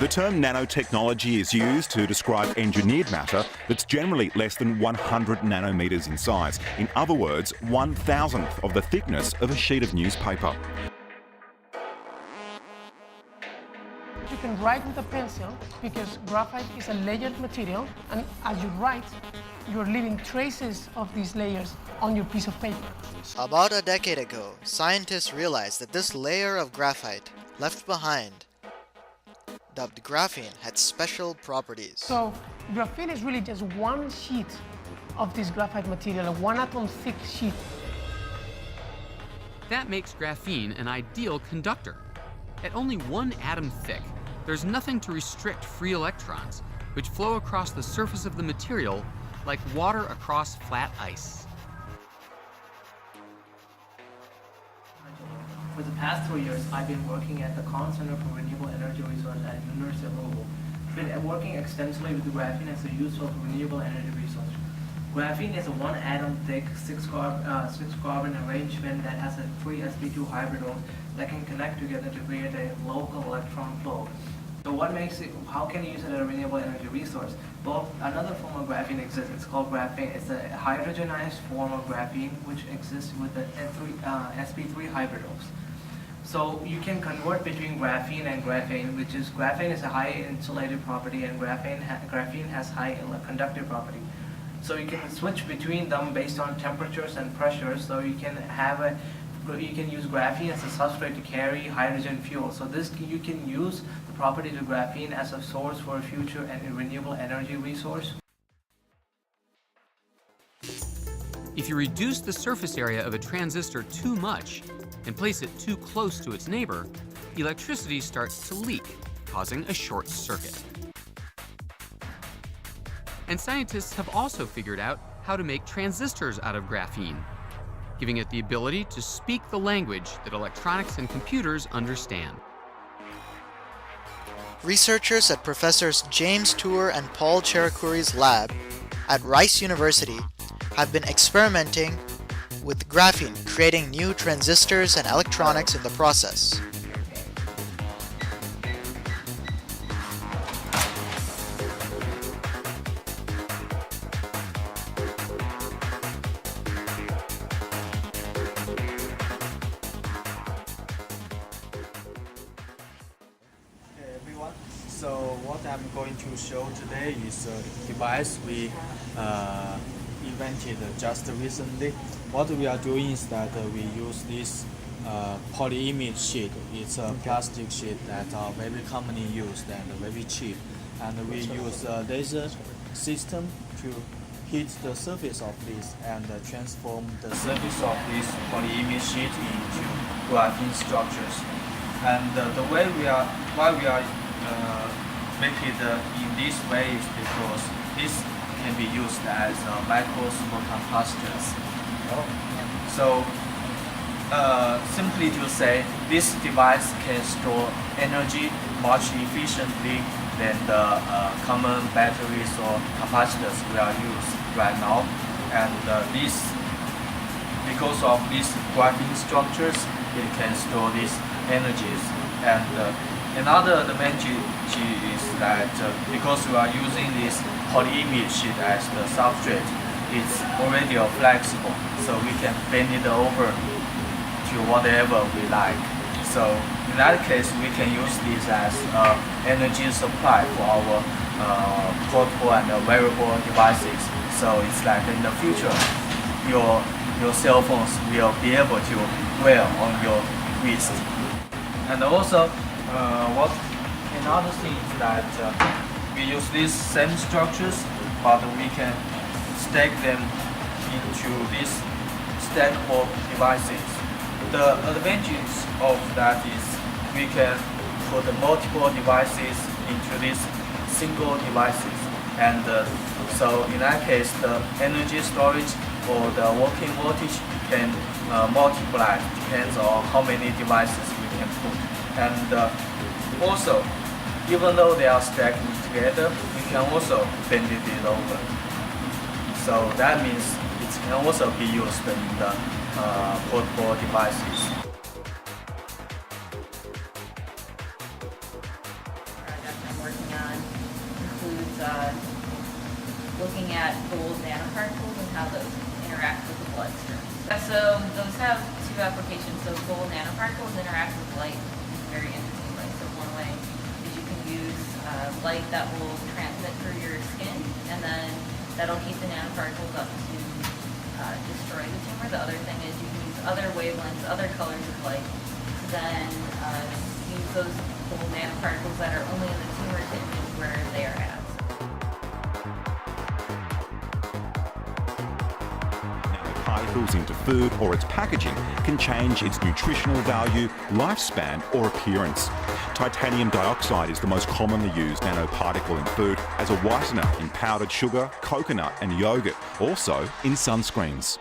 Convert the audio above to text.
The term nanotechnology is used to describe engineered matter that's generally less than 100 nanometers in size. In other words, 1,000th of the thickness of a sheet of newspaper. You can write with a pencil because graphite is a layered material, and as you write, you're leaving traces of these layers on your piece of paper. About a decade ago, scientists realized that this layer of graphite left behind, dubbed graphene, had special properties. So graphene is really just one sheet of this graphite material, a one-atom thick sheet. That makes graphene an ideal conductor. At only one atom thick, there's nothing to restrict free electrons, which flow across the surface of the material like water across flat ice. For the past 3 years, I've been working at the Conn Center for Renewable Energy Resource at the University of Louisville. Been working extensively with graphene as a useful renewable energy resource. Graphene is a one-atom thick, six carbon arrangement that has a 3 sp2 hybridome that can connect together to create a local electron flow. So what makes it, how can you use it as a renewable energy resource? Well, another form of graphene exists. It's called graphene. It's a hydrogenized form of graphene which exists with the sp3 hybridomes. So you can convert between graphene and graphene, which is graphene is a high insulative property and graphene has high conductive property. So you can switch between them based on temperatures and pressures. So you can use graphene as a substrate to carry hydrogen fuel. So this you can use the property of graphene as a source for a future and renewable energy resource. If you reduce the surface area of a transistor too much and place it too close to its neighbor, electricity starts to leak, causing a short circuit. And scientists have also figured out how to make transistors out of graphene, giving it the ability to speak the language that electronics and computers understand. Researchers at Professors James Tour and Paul Cherakuri's lab at Rice University have been experimenting with graphene, creating new transistors and electronics in the process. So what I'm going to show today is a device we invented just recently. What we are doing is that we use this polyimide sheet. It's a plastic sheet that are very commonly used and very cheap. And we use a laser system to hit the surface of this and transform the surface of this polyimide sheet into graphene structures. And the way why we are make it in this way is because this can be used as micro supercapacitors. So simply to say, this device can store energy much efficiently than the common batteries or capacitors we are using right now. And because of these graphene structures, it can store these energies. And another advantage is that because we are using this polyimide sheet as the substrate, it's already flexible, so we can bend it over to whatever we like. So in that case, we can use this as energy supply for our portable and wearable devices. So it's like in the future, your cell phones will be able to wear on your wrist. And also, another thing is that we use these same structures, but we can stack them into these stackable devices. The advantage of that is we can put multiple devices into these single devices, and so in that case, the energy storage or the working voltage can multiply, depends on how many devices we can put. And also, even though they are stacked together, we can also bend it over. So that means it can also be used in the portable devices. working on includes looking at gold nanoparticles and how those interact with the bloodstream. So those have two applications. So gold nanoparticles interact with light in a very interesting way. So one way is you can use light that will transmit through your skin, and then that'll keep the nanoparticles up to destroy the tumor. The other thing is you can use other wavelengths, other colors of light, to then use those gold nanoparticles that are only in the tumor tissue where they are at. Nanoparticles into food or its packaging can change its nutritional value, lifespan or appearance. Titanium dioxide is the most commonly used nanoparticle in food as a whitener in powdered sugar, coconut and yogurt, also in sunscreens.